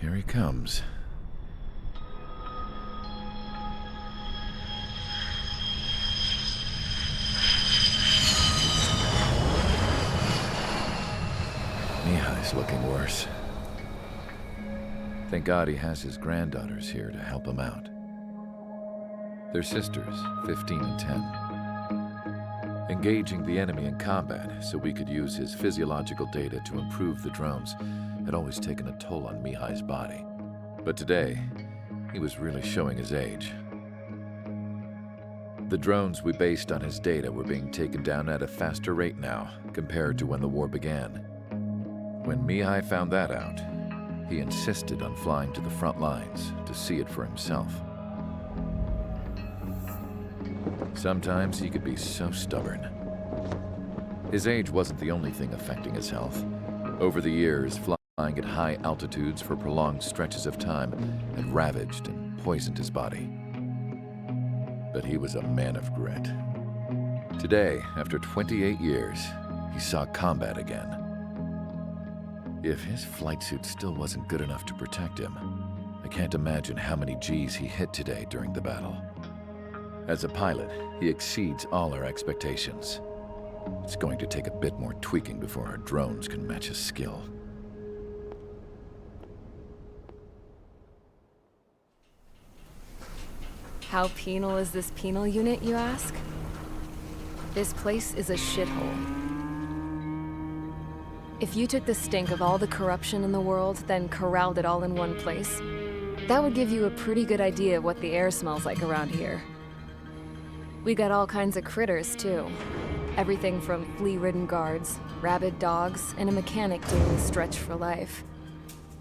Here he comes. Mihai's looking worse. Thank God he has his granddaughters here to help him out. They're sisters, 15 and 10. Engaging the enemy in combat so we could use his physiological data to improve the drones had always taken a toll on Mihai's body. But today, he was really showing his age. The drones we based on his data were being taken down at a faster rate now compared to when the war began. When Mihai found that out, he insisted on flying to the front lines to see it for himself. Sometimes he could be so stubborn. His age wasn't the only thing affecting his health. Over the years, flying at high altitudes for prolonged stretches of time had ravaged and poisoned his body. But he was a man of grit. Today, after 28 years, he saw combat again. If his flight suit still wasn't good enough to protect him, I can't imagine how many G's he hit today during the battle. As a pilot, he exceeds all our expectations. It's going to take a bit more tweaking before our drones can match his skill. How penal is this penal unit, you ask? This place is a shithole. If you took the stink of all the corruption in the world, then corralled it all in one place, that would give you a pretty good idea of what the air smells like around here. We got all kinds of critters, too. Everything from flea-ridden guards, rabid dogs, and a mechanic doing the stretch for life.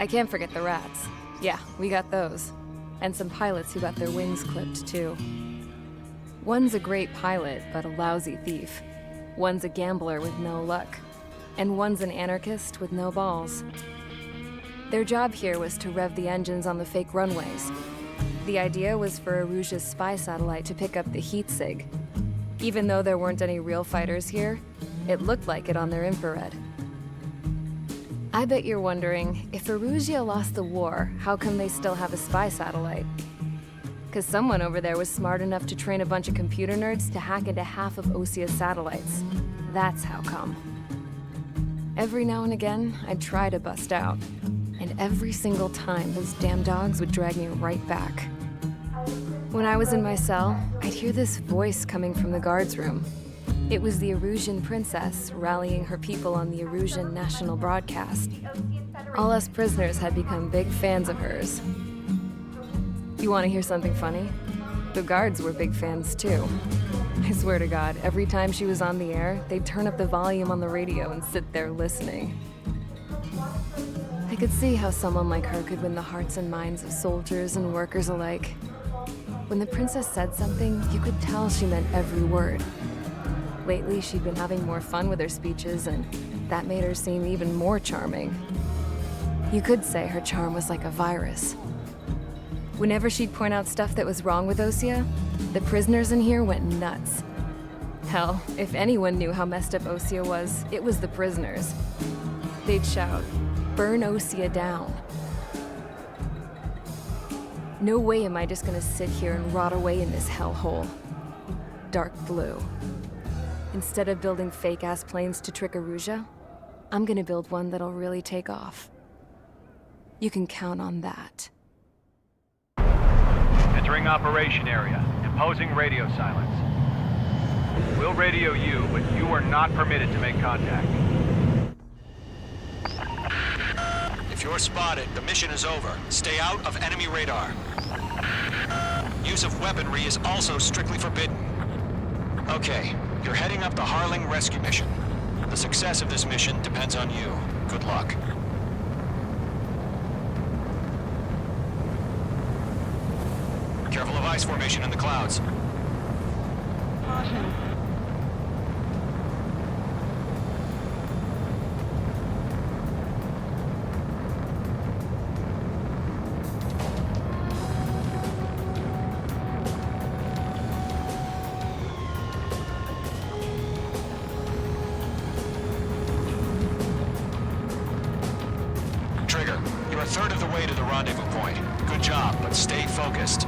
I can't forget the rats. Yeah, we got those. And some pilots who got their wings clipped, too. One's a great pilot, but a lousy thief. One's a gambler with no luck. And one's an anarchist with no balls. Their job here was to rev the engines on the fake runways. The idea was for Aruja's spy satellite to pick up the heat sig. Even though there weren't any real fighters here, it looked like it on their infrared. I bet you're wondering, if Aruja lost the war, how come they still have a spy satellite? 'Cause someone over there was smart enough to train a bunch of computer nerds to hack into half of Osia's satellites. That's how come. Every now and again, I'd try to bust out. And every single time, those damn dogs would drag me right back. When I was in my cell, I'd hear this voice coming from the guards room. It was the Arusian princess rallying her people on the Arusian national broadcast. All us prisoners had become big fans of hers. You want to hear something funny? The guards were big fans too. I swear to God, every time she was on the air, they'd turn up the volume on the radio and sit there listening. I could see how someone like her could win the hearts and minds of soldiers and workers alike. When the princess said something, you could tell she meant every word. Lately, she'd been having more fun with her speeches, and that made her seem even more charming. You could say her charm was like a virus. Whenever she'd point out stuff that was wrong with Osia, the prisoners in here went nuts. Hell, if anyone knew how messed up Osia was, it was the prisoners. They'd shout, "Burn Osia down." No way am I just gonna sit here and rot away in this hellhole. Dark blue. Instead of building fake-ass planes to trick Aruja, I'm gonna build one that'll really take off. You can count on that. Entering operation area. Imposing radio silence. We'll radio you, but you are not permitted to make contact. If you're spotted, the mission is over. Stay out of enemy radar. Use of weaponry is also strictly forbidden. Okay, you're heading up the Harling rescue mission. The success of this mission depends on you. Good luck. Careful of ice formation in the clouds. Caution. third of the way to the rendezvous point. Good job, but stay focused.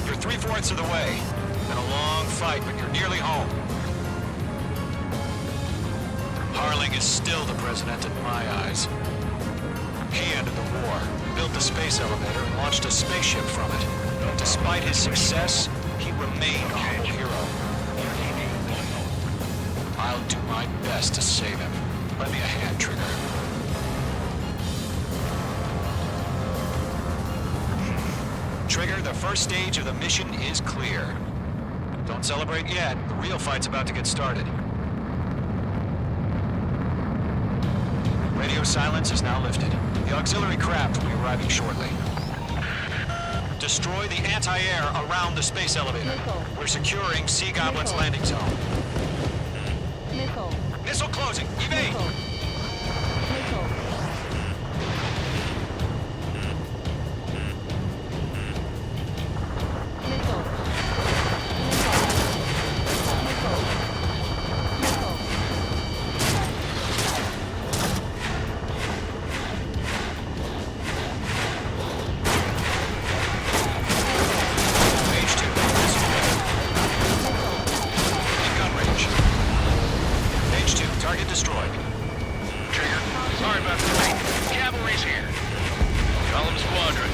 You're 3/4 of the way. Been a long fight, but you're nearly home. Harling is still the president in my eyes. He ended the war, built the space elevator, and launched a spaceship from it. Despite his success, he remained a humble hero. I'll do my best to save him. Lend me a hand, Trigger. Trigger, the first stage of the mission is clear. Don't celebrate yet. The real fight's about to get started. Radio silence is now lifted. The auxiliary craft will be arriving shortly. Destroy the anti-air around the space elevator. We're securing Sea Goblin's landing zone. Missile closing. Evade! Target destroyed. Trigger, sorry about the wait. Cavalry's here. Call them squadron.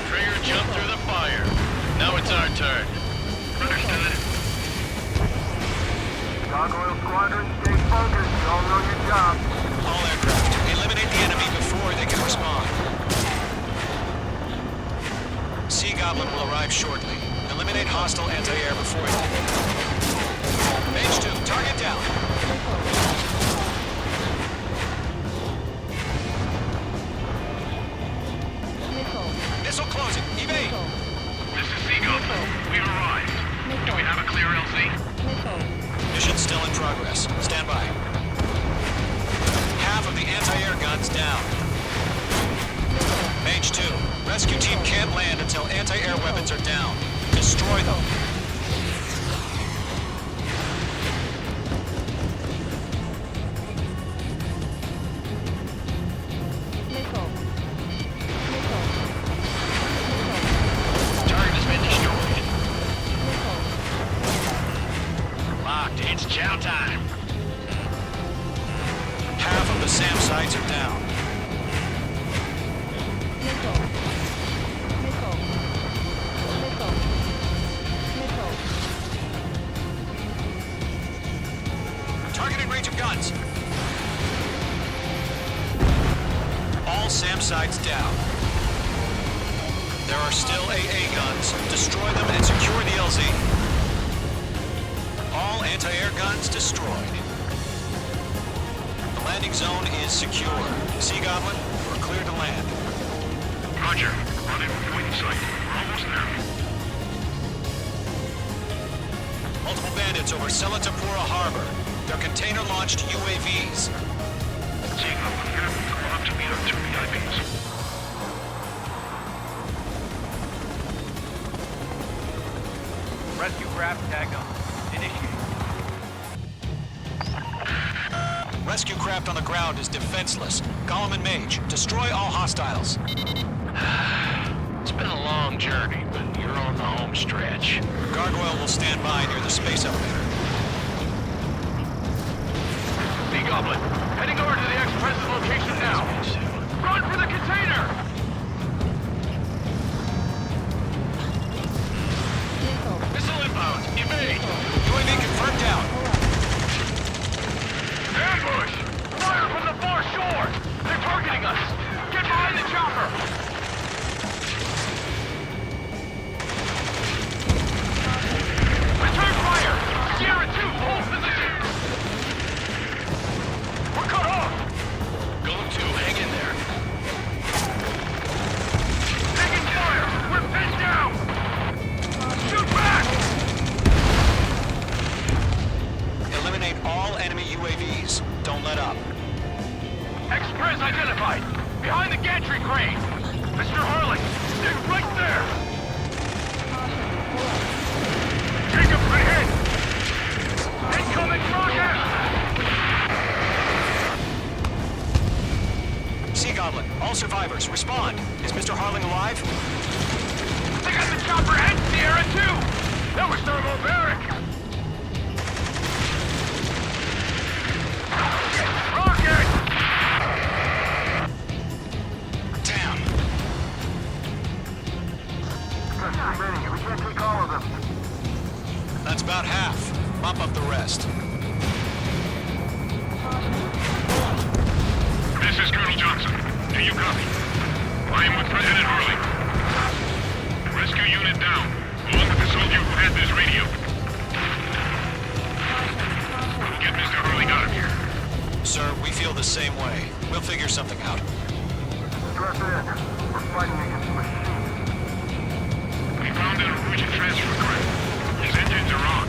Trigger jumped through the fire. Now it's our turn. Understood. Gargoyle Squadron, stay focused. You all know your job. All aircraft, eliminate the enemy before they can respond. Sea Goblin will arrive shortly. Eliminate hostile anti-air before it. Mage 2, target down. Missile closing. Evade. This is Seagull. We've arrived. Do we have a clear LZ? Mission still in progress. Stand by. Half of the anti-air guns down. Mage 2. Rescue team can't land until anti-air weapons are down. Destroy them. Target has been destroyed. Locked. It's chow time. Half of the SAM sites are down. Targeting range of guns. All SAM sites down. There are still AA guns. Destroy them and secure the LZ. All anti-air guns destroyed. The landing zone is secure. Sea Goblin, you are clear to land. Roger. Rendezvous point in sight. Almost there. Multiple bandits over Selatapura Harbor. They're container-launched UAVs. Seagull, we'll have to meet our two VIPs. Rescue craft tagged on. Initiate. Rescue craft on the ground is defenseless. Gollum and Mage, destroy all hostiles. It's been a long journey, but you're on the home stretch. Gargoyle will stand by near the space elevator. Sea Goblin, heading over to the ex-president's location now. Run for the container! Missile inbound. Evade. UAV confirmed down. Ambush! Fire from the far shore! They're targeting us! Get behind the chopper! Return fire! Sierra 2, hold position! We're cut off! Go to. Hang in there. entry crane! Mr. Harley, they're right there! Take a good hit! Incoming rocket! Sea Goblin, all survivors, respond. Is Mr. Harling alive? They got the chopper and Sierra too! That was thermobaric! Rocket! Damn. There's too many. We can't take all of them. That's about half. Mop up the rest. This is Colonel Johnson. Do you copy? I am with President Hurley. Rescue unit down, along with the soldier who had this radio. We'll get Mr. Hurley out of here. Sir, we feel the same way. We'll figure something out. Stress in. We're fighting against machines. We found an Norwegian transfer craft. His engines are on.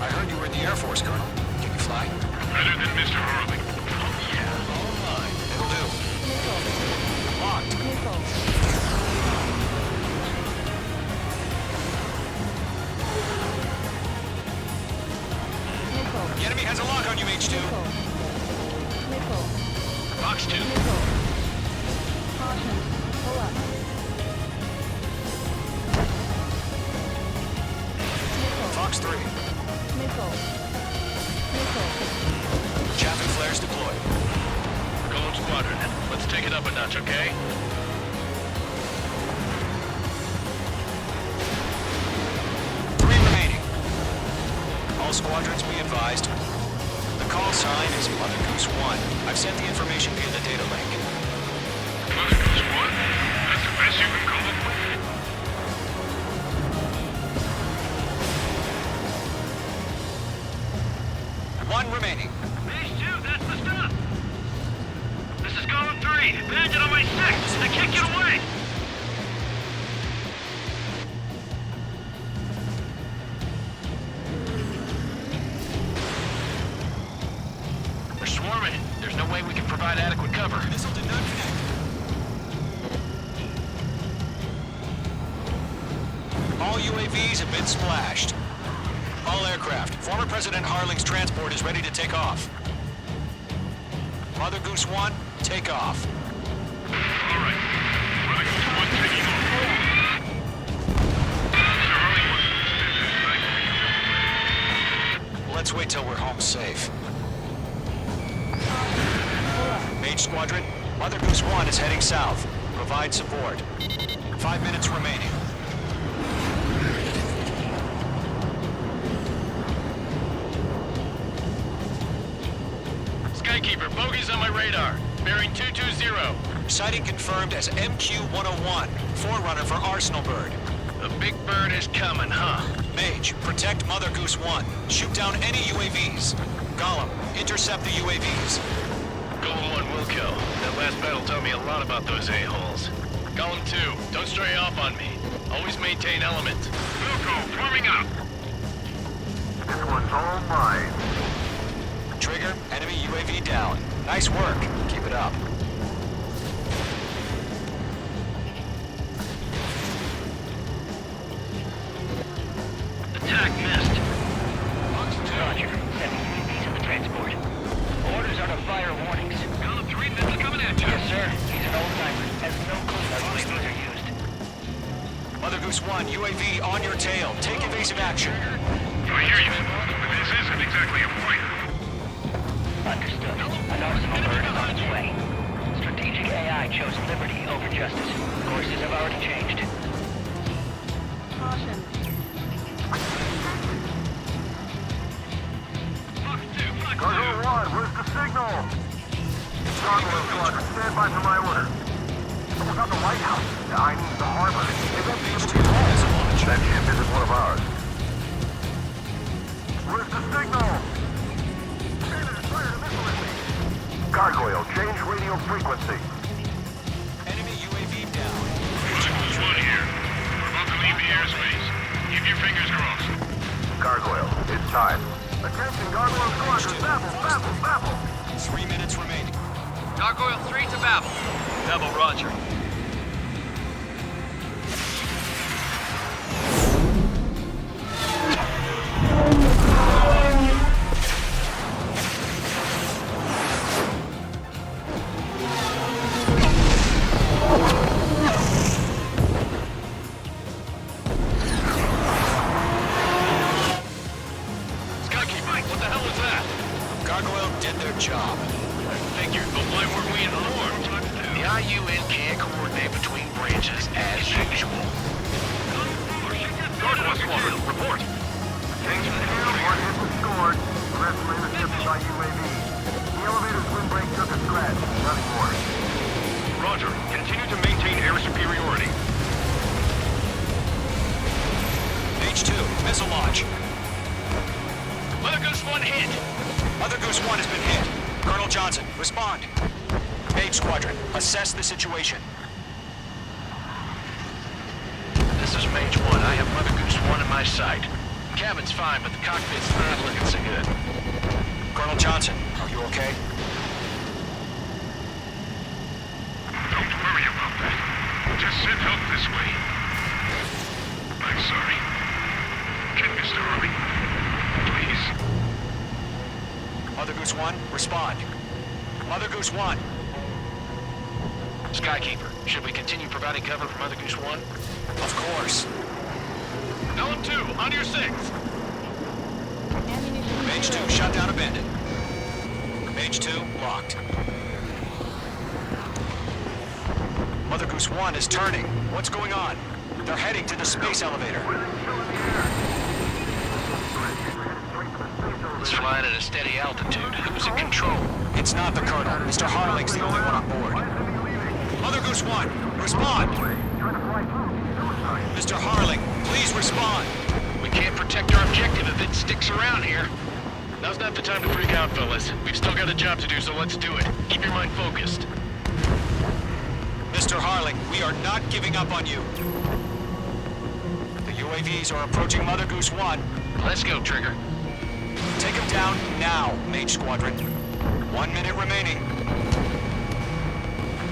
I heard you were in the Air Force, Colonel. Can you fly? Better than Mr. Hurley. Yeah, all right. It'll do. Locked. The enemy has a lock on you, H2. Box 2. Fox 3. Chaffee flares deployed. Golem Squadron, let's take it up a notch, okay? Three remaining. All squadrons be advised. The call sign is Mother Goose 1. I've sent the information via the data link. Mother Goose 1? That's the best you can call it? One remaining. Phase 2, that's the stuff! This is Golem 3, bandit on my 6! I can't get away! We're swarming. There's no way we can provide adequate cover. Missile did not connect. All UAVs have been splashed. All aircraft. Former President Harling's transport is ready to take off. Mother Goose 1, take off. All right. Mother Goose 1 taking off. Mr. Hurley wants to spend this night. Let's wait till we're home safe. Mage Squadron, Mother Goose 1 is heading south. Provide support. 5 minutes remaining. Skykeeper, bogeys on my radar. Bearing 220. Sighting confirmed as MQ-101, forerunner for Arsenal Bird. The big bird is coming, huh? Mage, protect Mother Goose 1. Shoot down any UAVs. Gollum, intercept the UAVs. Golem 1 will kill. That last battle taught me a lot about those a-holes. Golem 2, don't stray off on me. Always maintain element. Wilco, forming up. This one's all mine. Trigger, enemy UAV down. Nice work. Keep it up. Attack missed. Roger. Sending UAVs on the transport. Orders are to fire warnings. Golem 3, that's coming at you. Yes, sir. He's an old-timer. Has no clue how UAVs are used. Mother Goose 1, UAV on your tail. Take evasive action. I hear you, but this isn't exactly a fighter. Understood. An Arsenal Bird is on its way. Strategic AI chose liberty over justice. Courses have already changed. Caution. Cargo 1, where's the signal? Cargo Squadron, stand by for my order. Someone's on the lighthouse. I need the harbor. They won't be able to get home. That ship isn't one of ours. Where's the signal? Gargoyle, change radio frequency. Enemy UAV down. Mother Goose 1 here. We're about to leave the airspace. Keep your fingers crossed. Gargoyle, it's time. Attention, Gargoyle Squadron, baffle, baffle, baffle. 3 minutes remaining. Gargoyle 3 to Babel. Double roger. What the hell was that? Gargoyle did their job. I figured, but why weren't we informed? The IUN can't coordinate between branches as usual. Northwest Squadron, report. Thanks for the hill, one hit was scored. The rest were intercepted by UAV. The elevator's windbreak took a scratch. Nothing more. Roger. Continue to maintain air superiority. H2, missile launch. Mother Goose 1 hit. Mother Goose 1 has been hit. Colonel Johnson, respond. H Squadron, assess the situation. This is Mage 1. I have Mother Goose 1 in my sight. Cabin's fine, but the cockpit's not looking so good. Colonel Johnson, are you okay? Don't worry about that. Just send help this way. I'm sorry. Can Mr. Harley, please? Mother Goose 1, respond. Mother Goose 1. Skykeeper, should we continue providing cover for Mother Goose 1? Of course. Element 2, on your 6th. Mage 2, shut down abandoned. Mage 2, locked. Mother Goose 1 is turning. What's going on? They're heading to the space elevator. It's flying at a steady altitude. Who's in control? It's not the Colonel. Mr. Harling's the only one on board. Mother Goose 1, respond! Mr. Harling, please respond! We can't protect our objective if it sticks around here. Now's not the time to freak out, fellas. We've still got a job to do, so let's do it. Keep your mind focused. Mr. Harling, we are not giving up on you. The UAVs are approaching Mother Goose 1. Let's go, Trigger. Take him down now, Mage Squadron. 1 minute remaining.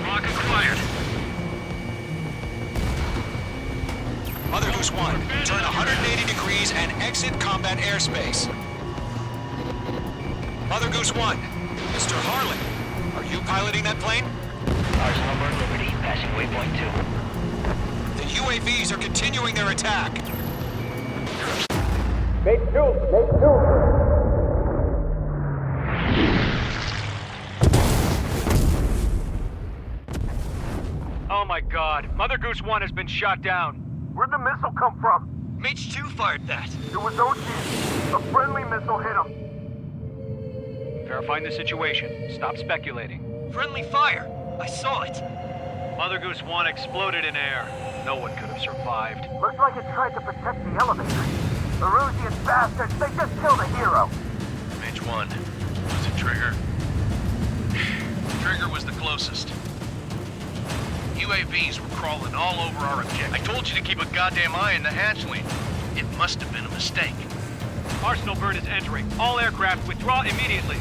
Lock acquired. Mother Goose 1, turn 180 degrees and exit combat airspace. Mother Goose 1, Mr. Harling, are you piloting that plane? Arsenal Bird Liberty, passing waypoint 2. The UAVs are continuing their attack. Oh my god, Mother Goose 1 has been shot down. Where'd the missile come from? Mage 2 fired that. It was OG. A friendly missile hit him. Verifying the situation. Stop speculating. Friendly fire! I saw it! Mother Goose 1 exploded in air. No one could have survived. Looks like it tried to protect the elevator. The Rusian bastards, they just killed a hero. Mage 1. Was it Trigger? Trigger was the closest. UAVs were crawling all over our objective. I told you to keep a goddamn eye on the hatchling. It must have been a mistake. Arsenal Bird is entering. All aircraft withdraw immediately.